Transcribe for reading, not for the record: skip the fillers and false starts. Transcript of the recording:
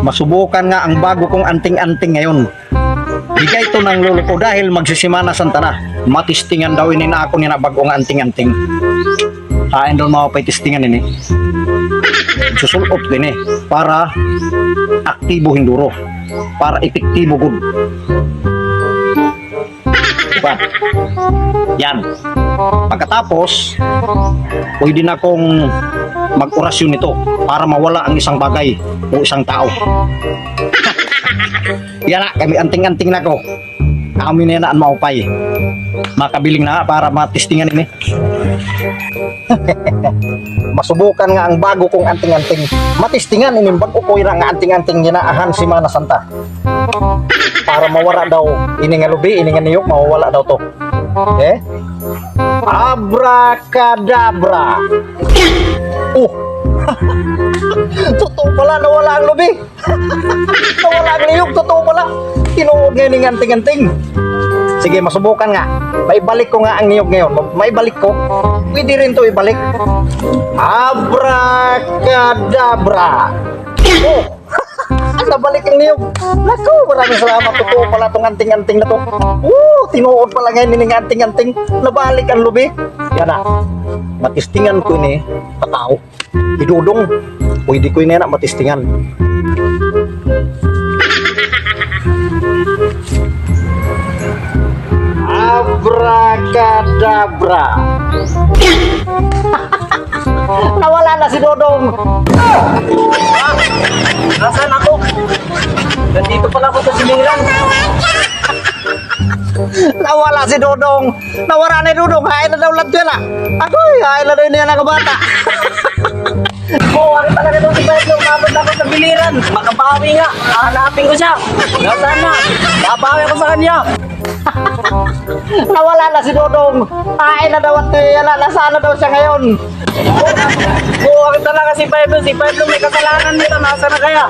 Masubukan nga ang bago kong anting-anting ngayon. Bigay to ng lolo ko dahil magsisimana santa na. Matistingan daw ini na ako niya na bagong anting-anting. Hain daw mga paitistingan ini. Susulot din para aktibo hinduro. Para epektibo good. Diba? Yan. Pagkatapos, pwede na akong mag-orasyon nito para mawala ang isang bagay o isang tao. Yan na, kami anting-anting na ko. Kami na yan maupay. Makabiling na para matistingan ini. Masubukan nga ang bago kong anting-anting. Matistingan ini bago ko nga anting-anting ginaahan si Mana Santa. Para mawala daw ini nga lubi, ini nga niyok, mawala daw to. Okay? Abracadabra. Totoo pala, nawala ang lubi. Nawala ang niyok, totoo pala. Tinuod ngayon ng anting-anting. Sige, masubukan nga. Maibalik ko nga ang niyog ngayon. Maibalik ko. Pwede rin to ibalik. Abracadabra. Oh! Nabalik ang niyog. Naku, maraming salamat. Totoo pala itong anting-anting na to. Tinuod pala ngayon ng anting-anting. Nabalik ang lubi. Yan na. Matistingan ko ini patao. Idudong. Pwede ko ini na matistingan. Abracadabra. Nawala na si Dodong. Nasaan ako? Nandito pala ako sa siniran. Nawala si Dodong. Nawala na Dodong. Hain na daw lahat yan ah. Agoy, hain na daw niya na kabata. Ang talaga daw si Pedro. Umabot ako sa biliran. Makabawi nga. Hanapin ko siya. Nasaan na? Babawi ako sa kanya. Nawala na si Dodong. Hain na daw at nasaan na daw siya ngayon. Ang talaga si Pedro. Si Pedro may kasalanan nito. Nasaan na kaya?